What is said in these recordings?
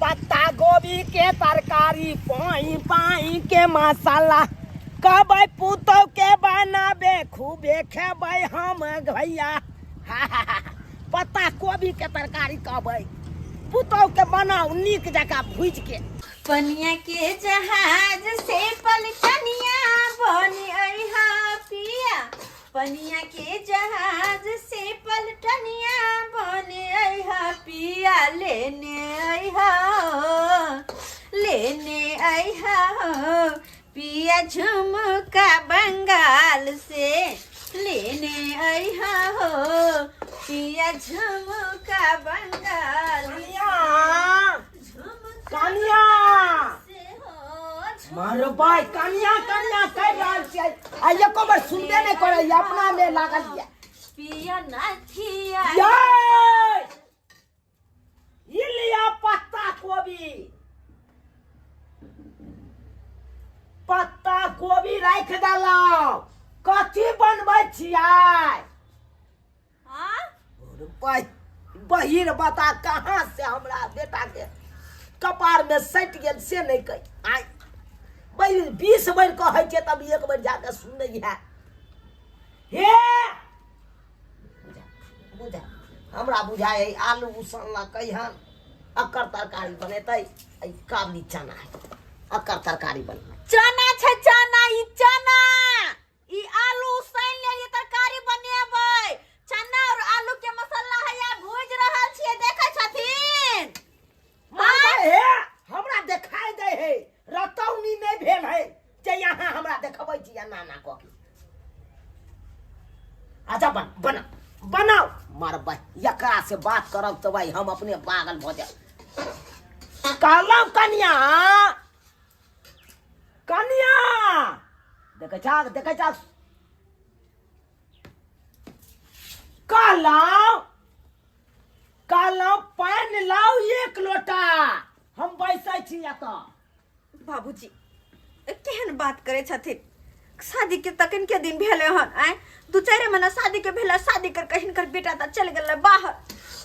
पत्ता गोभी के तरकारी पाई पाई के मसाला कबै पुतौ के बनाबे खूबे खेबै हम भैया पत्ता गोभी के तरकारी कबै पुतौ के बनाऊ नीक जका भूज के पनिया के जहाज से पलटनिया बनी अइहा पिया पनिया के जहाज से पलटनिया बनी अइहा पिया लेने अइहा पिया झुमका बंगाल से लेने अइहा पिया झुमका बंगाल कनिया मारो भाई कनिया कनिया कह रहल छै आ एको बार सुनबे नहीं करे अपना में लागल ये पिया नाथिया ये लिया पत्ता गोभी राख देलौ कथी बनबै छियै हां भाई बहिर बता कहां से हमरा बेटा के कपार में सट गेल से नहीं कह आय भाई 20 बार कहै छै तब एक बार जाके सुन है हे बुझा हमरा बुझाए आलू उसनला कहिहन अकर तरकारी बनेतै आई काबली चना है अकर तरकारी बने चना छै चना ई आलू उसैन लेली तरकारी बनेबै चना और आलू के मसाला हैया भूज रहल छियै देखै छथिन हे हमरा देखाय दे है रतौनी नहीं भेल है जे यहाँ हमरा देखबै छी नाना क के अच्छा बनाओ मार भाई एकरा से बात करब तो भाई हम अपने पागल भ जाए कहलौ कनिया देखे छा कहलौ पानी लाओ 1 लोटा हम बैसै छी एतऽ बाबूजी केहन बात करे छथिन शादी के तकन के दिन भेले हन आय 2-4 महीना शादी के भेले शादी कर कहिन कर बेटा त चल गेले बाहर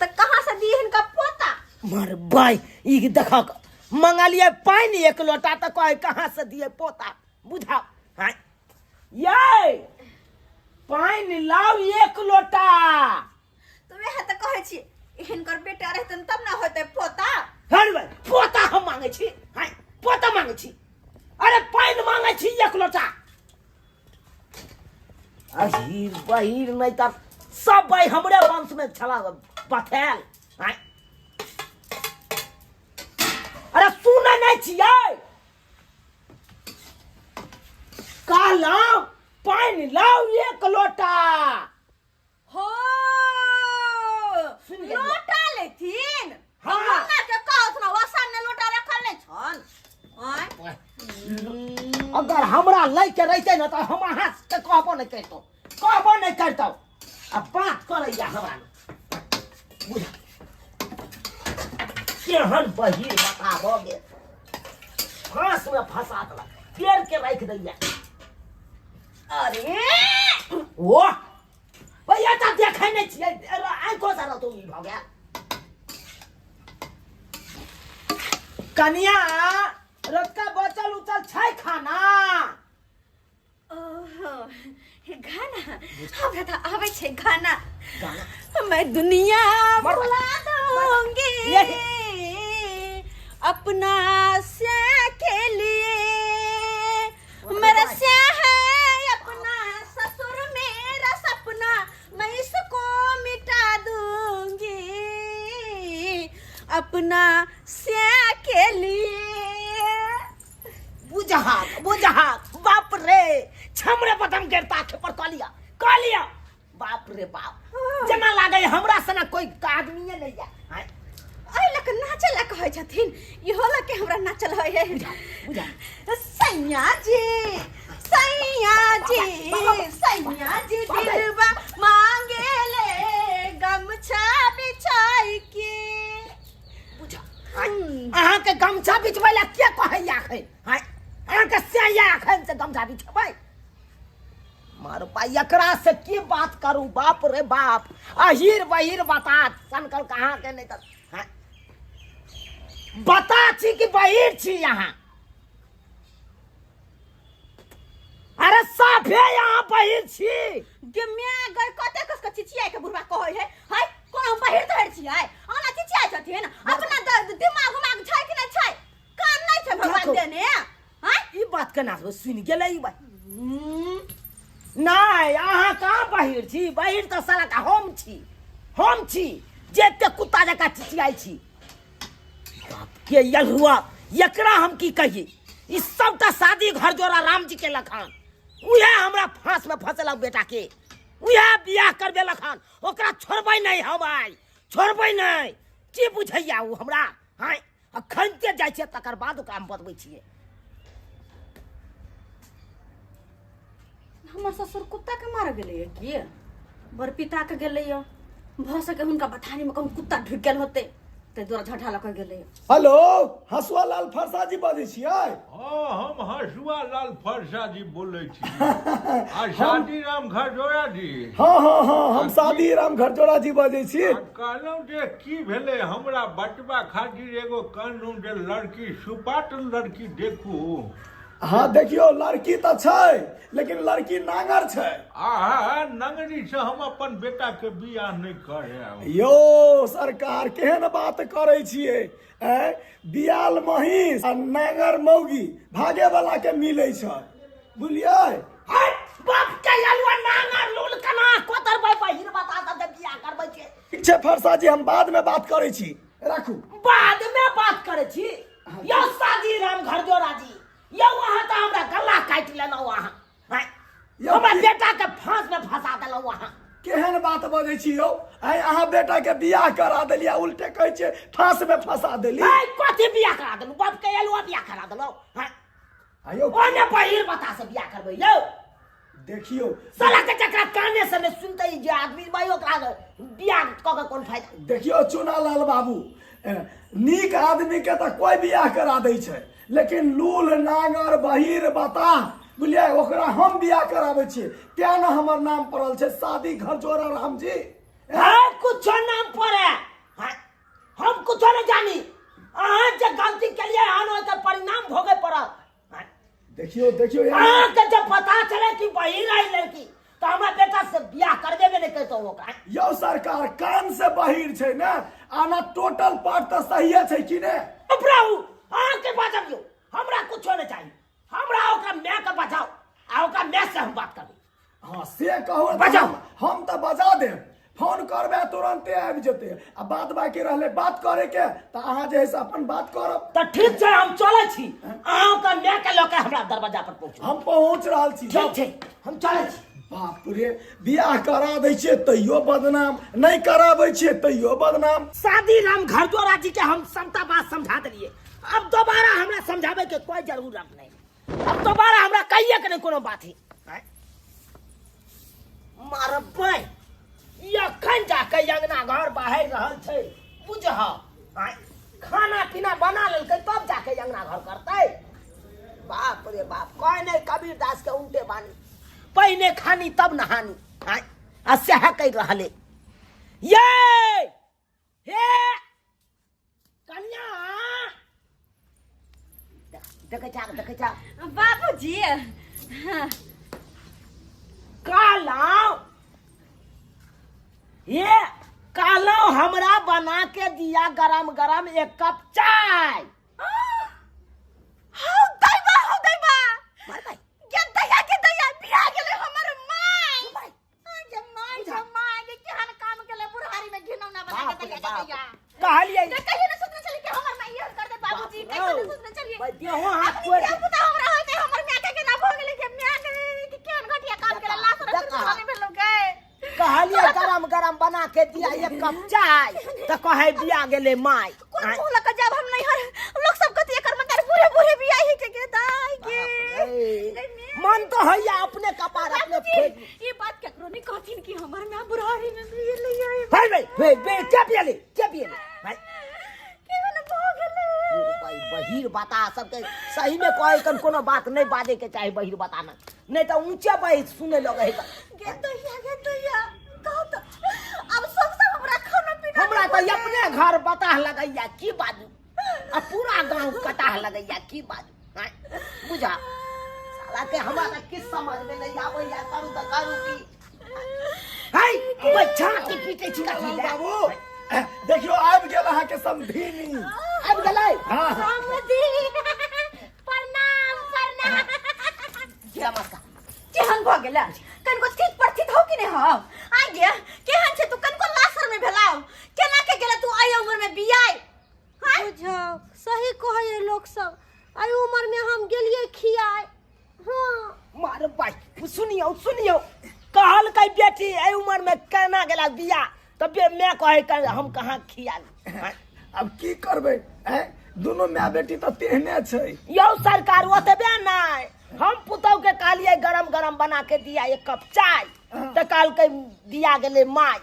त कहां से दी हिनका पोता मर भाई ई देखा मंगलिए पानी 1 लोटा त कहे कहां से दिए पोता बुझाओ हां ये पानी लाओ 1 लोटा तो वह त कहे छी हिनकर बेटा रहतन तब ना होते पोता हर भाई पोता हम मांगे छी हां पोता मांगे छी अरे पानी मांगे छी 1 लोटा अहीर बहिर नहीं त सब भाई हमरे वंश में छला बथैल हां अरे सुने नहीं छियै कहलौ पानी लाओ 1 लोटा हो लोटा लेथिन हाँ। हमरा के कहत ना वसन ने लोटा रखल नै छन आय अगर हमरा लै के रहते न त हम अहाँ के कहबो नहीं करतो अब बात करैया हमरा बुझा केहन बहिर बताबो गे फांस में फंसा देला पेड़ के रख दैया अरे ओ भैया त देखै नहीं छियै आंखो से तो ई भ गया कनिया रतका बचल उचल छै खाना ओहो गाना हमरा त आबै छै गाना मैं दुनिया भुला दूंगी अपना से के लिए मेरा से है अपना ससुर मेरा सपना मैं इसको मिटा दूंगी अपना से के लिए बुझा बाप रे छमरे पतम गिरता के पर कालिया बाप रे बाप जना लागे हमरा सना कोई आदमीए नहीं है ओइ लक नाचल कहै छथिन इहो लक के हमरा नाचल होय है बुझा सैया जी दिलवा मांगे ले गमछा बिछाई के बुझा अहाँ के गमछा बिछबै ला के कहैया है अहाँ के सैया अखन से गमछा बिछबै मारो पाई एकरा से की बात करूं बाप रे बाप अहीर बहिर बता सनकल कहां के नहीं त बता छी कि बहिर छी यहाँ। अरे साफे यहाँ बहिर छी। गे मैं गई कते कस के चिचिया के बुढ़वा कहै है हाय कोनो बहिर धर छी है आना चिचिया छथिन अपना दिमाग उमाग छै कि नहीं छै कान नहीं छै भगवान देने हाय ई बात केना सुन गेलै ई बात नहीं अहाँ कहाँ बहिर छी। बहिर तो साला का हम छी जेते कुत्ता जका चिचियाई छी। बाप के यलहुआ एकरा हम की कही। ई सबटा शादी घर जोड़ा राम जी के लखान उहे हमरा फांस में फंसलक बेटा के उहे बियाह करबे लखान ओकरा छोड़बै नहीं हम आई छोड़बै नहीं की बुझैया उ हमरा हाय अखनते जाइ छै तकर बाद ओकरा हम बतबै छियै। हमर ससुर कुत्ता के मार गेलै की बर पिता के गेलै भ सके हुनका बथानी में कहूं कुत्ता ढुक गेल होते ते दूर झठा लक गेलै। हेलो हसुआ लाल फरसा जी बाजै छियै। हाँ हम हसुआ लाल फरसा जी बोलै छी। आ शादी राम घरजोड़ा जी। हाँ हम शादी राम घरजोड़ा जी बाजै छी। कहलहुँ जे की भेलै हमरा बटवा खातिर एगो कहलहुँ जे लड़की सुपाट लड़की देखू। हाँ देखियो लड़की तो छै लेकिन लड़की नांगर छै। आहा नंगरी से हम अपन बेटा के बियाह नहीं करे। यो सरकार केहन बात करे छियै बियाल महिष आ नांगर मौगी भागे वाला के मिलै छै बुझलियै। हाय बाप के यलुआ नांगर लूल कना कोतर बहिर बता दे बियाह करबै के। ठीक छै फरसा जी हम बाद में बात करै छी राखू। बाद में बात करे छी यो शादी राम घरजोड़ा जी यो वहां तो हमरा गला काट लेनो वहां हमरा बेटा के फांस में फंसा देलो वहां। केहन बात बजै छी यौ अहाँ बेटा के बियाह करा देलिया उल्टे कहै छियै फांस में फंसा देली। कथी बियाह करा देलू बाप के यलुआ बियाह करा देलो आयो ओने बहिर बता से बियाह करबै यौ। देखियो साला के जकरा काने से ने सुनते जे आदमी भाई ओकरा बियाह क के कोन फायदा। देखियो चुना लाल बाबू नीक आदमी के तो कोई बियाह करा दै छै लेकिन लूल नांगर बहिर बता बुझलिए ओकरा हम बियाह कराबै छियै तें न हमर नाम पड़ल छै शादी घरजोड़ा राम जी। कुछ नाम पड़े हम कुछ नहीं जानी अहाँ जे गलती केलिए हन के परिणाम भोगे पड़त। देखियो अहाँ के जब पता चले कि बहिर आई लड़की तो हमरा बेटा से बियाह कर देबे नहीं करतो ओकरा। यो सरकार कान से बहिर छै ने आना टोटल पार्ट तो सही छै कि ने। प्रभु अहाँ के बचाबियो हमरा कुछ नहीं चाहिए हमरा ओकरा मैं के बचाओ आ ओकरा मैं से हम बात करबे। हाँ से कहो बजाओ हम तो बजा देब फोन करबे तुरंते आबि जेते आ बात बाकी रहले बात करे के तो अहाँ जे है से अपन बात करब। तो ठीक छै हम चलै छी अहाँ ओकरा मैं के लके हमरा दरवाजा पर पहुँचू। हम पहुँच रहल छी। ठीक छै हम चलै छी। बाप रे बियाह करा दै छियै तैयो बदनाम नहीं कराबै छियै तैयो बदनाम। शादी राम घरजोड़ा जी के हम सबटा बात समझा देलिए अब दोबारा हमरा समझावे के कोई जरूरत नहीं। अब दोबारा हमरा कहिए के नहीं कोनो बात है मारबै अखन जाके अंगना घर बाहर रहल छै बुझह खाना पीना बना लेलकै तब जाके अंगना घर करतै। बाप रे बाप कोई नहीं कबीर दास के उल्टे बानी पहिने खानी तब नहानी आ सह कह रहले ये हे कन्या देखे जा बाबूजी कालाओ ये कालाओ हमरा बना के दिया गरम गरम एक कप चाय। हाउ दैबा मार भाई के दया बियाह गेले हमर माय जे माय के केहन काम केले बुढ़ारी में घिनौना बना के दया कहलिए जे कहियो न सोचने चली कि हमर माय ये कर दे बाबूजी कहियो न सोचने चलिए भाई देहो हाथ कोर क्या पता हमरा होते हमर म्या के ना भ गेले के म्या के केहन घटिया काम केले लाश रख भेलो गए। कहलिए गरम गरम बना के दिया एक कप चाय तो कहे बिया गेले माय कोन मुंह लगा जब हम नहीं हर लोग सब कहते एकर मतलब बूढ़े बियाह ही के दाई के मन तो हैया अपने कपार अपने फेंक। ये बात केकरो नहीं कहथिन कि हमर म्या बुढ़ारी में बिये ले आई भाई क्या पियले भाई केहन भ गेले भाई बहिर बता सबके सही में कोई कोनो बात नहीं बाजे के चाहे बहिर बताना नहीं तो ऊंचा भाई सुने लगे है गे दैया कहो तो अब सब हमरा खाना पीना हमरा तो अपने घर बता लगैया की बाजू अब पूरा गांव कटाह लगैया की बात बुझा साला के हमारा किस समझ में नहीं आवे या करू तो करू की हाय बच्चा के पीटे छिका की ले बाबू देखियो आबि गेल अहाँ के समधिनी अब गलै हाँ समधी प्रणाम प्रणाम नमस्कार केहन भ गेला कनको ठीक पर ठीक हो कि नहीं हो आ गया केहन छे तू कनको लासर में भेलाओ केना के गेला तू आई उम्र में बियाई हां बुझाओ सही कहे लोग सब आई उम्र में हम गेलिए खियाए हां मार भाई सुनियो कहल कई बेटी ए उम्र में केना गेला बिया तब मैं कहे हम कहां खिया अब की करबै हैं दोनों माय बेटी तो तेहने छै यौ सरकार ओतबे नहीं हम पुतौ के कहलिए गरम गरम बना के दिया एक कप चाय तो काल के दिया गेले माय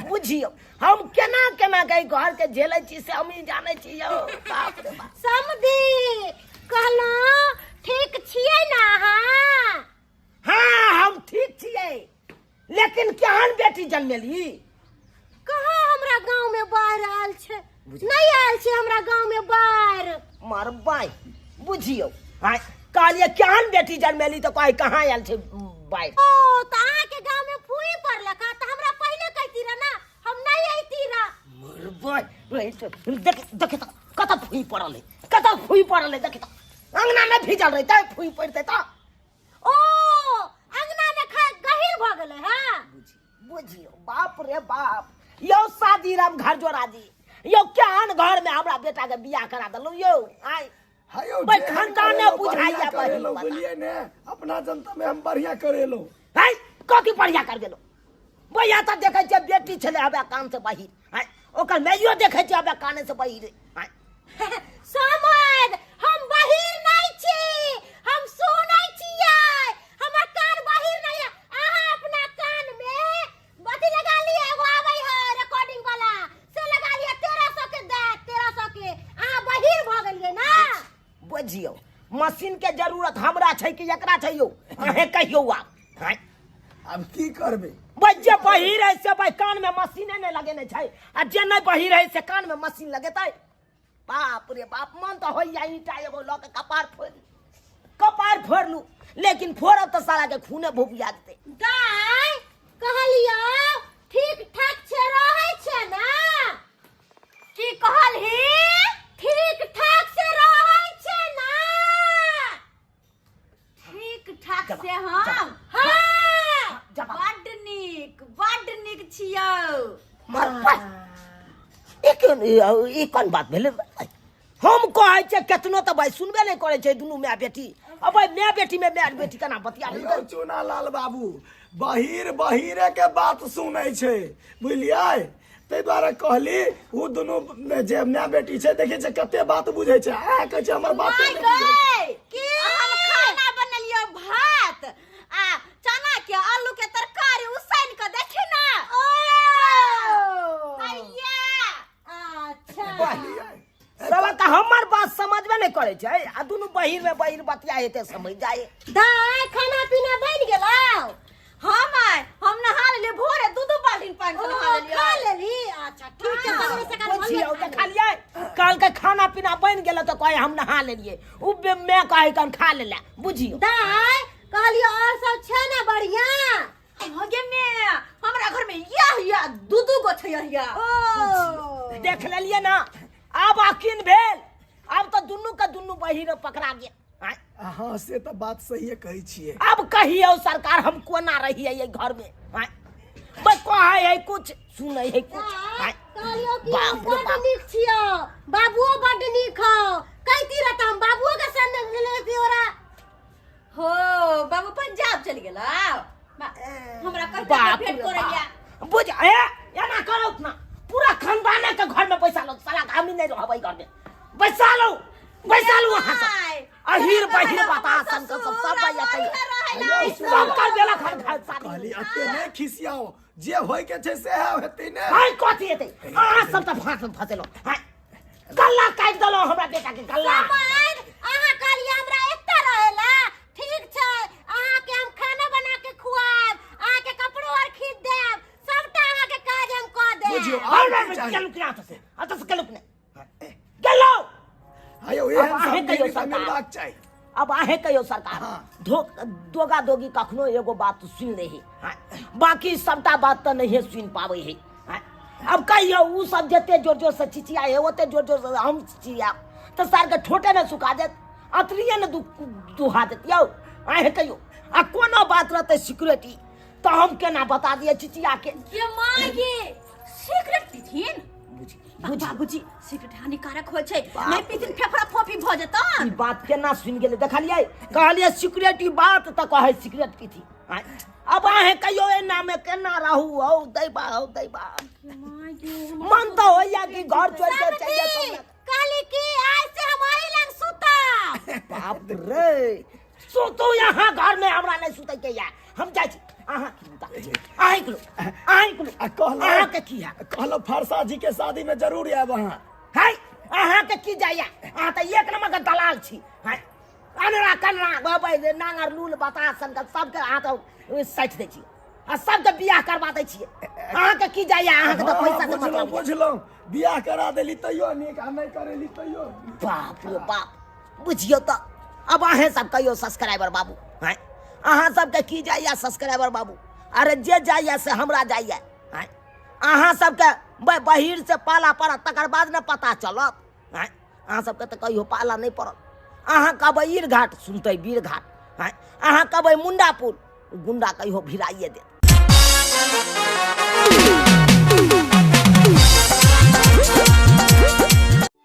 बुझियो हम केना गई घर के झेले छी से हम ही जाने छी यौ बाप रे बाप समधी कहला ठीक छियै ना हाँ हम ठीक छियै लेकिन केहन बेटी जन्मेली कहाँ हमरा गांव में बाढ़ आयल छे नहीं आयल छे हमरा गांव में बाढ़ मार बाई बुझियो कहलिए केहन बेटी जन्मेली तो कहे कहाँ आयल छे बाई ओ त अहाँ के गांव में फुई पड़ला का त हमरा पहले कहती रहा ना हम नहीं आईती रहा मार बाई देख तो कत फुई पड़ल है देख तो अंगना में भीजल रही त फुई पड़ते तो ओ अंगना में गहीर भ गेले हां बुझियो बाप रे बाप यो शादी राम घर जोड़ा दी यो केहन घर में हमरा बेटा के बियाह करा दलो यो आई हायो भाई खानदाने बुझाइया करेलो बोलिए ने अपना जनता में हम बढ़िया करेलो हाय कथी बढ़िया कर गेलो भैया त देखे छ बेटी छले हबे कान से बाहिर हाय ओकर मैयो देखे छ हबे काने से बाहिर हाय समझ हम बाहिर नहीं छी हम सुनै छियै हमर कान बाहिर नहीं अहाँ अपना कान में बत्ती लगा लिए एगो आबै है रिकॉर्डिंग वाला से लगा लिए 1300 के दे 1300 के अहाँ बाहिर भ गेलिए ना बुझियो मशीन के जरूरत हमरा छै कि एकरा छै यो अहे कहियो आब हाय अब की करबे बच्चे बहिर है से भाई कान में मशीने नहीं लगेने छै आ जे नहीं बहिर है से कान में मशीन लगेतै बाप रे बाप मन तो हो जाई ईटा एगो ल के कपार फोड़ लू लेकिन फोड़ब तो साला के खूने भुबिया देते दाई कहलियो ठीक ठाक छे रहै छे ना की कहलही ठीक ठाक से रहै छे ना ठीक ठाक से हम हां बड नीक छियौ ई कोन बात भेले हम कहै छै केतनो तो भाई सुनबे नहीं करे छै दुनू माय बेटी अब भाई माय बेटी में माय बेटी केना बतिया यो चुना लाल बाबू बहिरे के बात सुनै छै बुझलियै तै दुआरे कहली उ दुनू जे माय बेटी छै देखे छै कते बात बुझै छै आ कहै छै हमर बात नहीं बुझै की हम खाना बनलियो भात आ चना के आलू के तरकारी उसैन के देखी ना ओ अच्छा साला का हमर बात समझबे नहीं करे छै आ दुनू बहिर में बहिर बतिया हेते समझ जाए दाई खाना पीना बन गेलौ हम नहा लेलिए भोरे दू बाल्टी पानी से नहा लेलिए खा लेली अच्छा ठीक है तब से कर बुझियो देखा लियै काल के खाना पीना बन गेल तो कहे हम नहा लेलिए उ मैं कहे कन खा लेला बुझियो दाई कहलियो और सब छै ना बढ़िया होगे में हमरा घर में या दू गो छै या ओ देख लेलिए ना अब आकिन भेल अब तो दुनू के दुनू बहिर पकड़ा गेल हाँ से तो बात सही है कही छिए अब कहियो सरकार हम कोना रहिए ये घर में बस कहे है कुछ सुनै है कुछ कहलियो कि बड नीक छियो बाबुओ बड नीक हो कहती रहता हम बाबुओ के संग ले पियोरा हो बाबू पंजाब चल गेला हमरा कहते भेंट करैया बुझ ए एना करो ना पूरा खानदान के घर में पैसा लो साला हम नहीं रहबै घर में पैसा लो वहां से अहीर बहिर बता सन के सब भैया सब कर देला घर शादी कहली अते नहीं खिसियाओ जे होय के छै से हेतै ने हाय कथि हेतै अहाँ सब त फांस में फसेलो हाय गल्ला काट देलो हमरा बेटा के गल्ला अहाँ कहलिए हमरा एकता रहेला ठीक छै अहाँ के हम खाना बना के खुआब अहाँ के कपड़ो और खरीद देब सबटा अहाँ के काज हम क देब बुझियो और चलू किना से अत से कलुक ने गेलो एहन अब आहे सब कहियो दीदी के सरकार। मिलबाक चाही। अब आहे कहियो सरकार हाँ। दोगा दोगी कखनो एगो बात सुन ले है, बाकी सबटा बात तो नहीं सुन पावे है। अब कहियो उ सब जते जोर जोर से चिचिया है ओते जोर जोर से हम चिचिया तो सर के ठोटे न सुखा देत, अतरिये न दुहा देत यो। आहे कहियो आ कोनो बात रहते सिक्योरिटी तो हम केना बता दिए चिचिया के। ये माँ ये सिगरेट पीथिन बुझी बाबूजी सिगरेट हानिकारक हो छै, नहीं पीथिन फेफड़ा फोफी भ जेता। ई बात केना सुन गेले देखलिए, कहलिए सिक्योरिटी बात तो कहे सिगरेट पीथी। अब आहे कहियो एना में केना रहू हो दैबा मन तो होया कि घर छोड़ के चल जा। काली की आज से हमारे लंग सुता। बाप रे सुतू यहाँ घर में, हमरा नहीं सुते के या हम जाय छी। अहाँ की बता आइ कुलो आ कहलो अहाँ के की है, कहलो फरसा जी के शादी में जरूर आब अहाँ। हाय अहाँ के की जाया, अहाँ तो एक नंबर के दलाल छी। हाय अनरा कनरा बाबा नांगर लूल बता सन के सबके अहाँ तो साइट दै छी आ सबके बियाह करवा दै छियै। अहाँ के की जाया, अहाँ के तो पैसा के मतलब। बुझलहुँ बियाह करा देली तैयो नीक, आ नहीं करेली तैयो। बाप रे बाप बुझियो तो। अब अहें सब कहियो सब्सक्राइबर बाबू, हैं अहाँ सबके की जाइए सब्सक्राइबर बाबू, अरे जे जाइए से हमरा जाइए। हैं अहाँ सबके बहिर से पाला पड़त तकर बाद न पता चलत। हैं अहाँ सबके तो कहियो पाला नहीं पड़ल। अहाँ कहबै ईर घाट सुनते वीर घाट, हैं अहाँ कहबै मुंडापुर गुंडा कहियो भिराइए दे।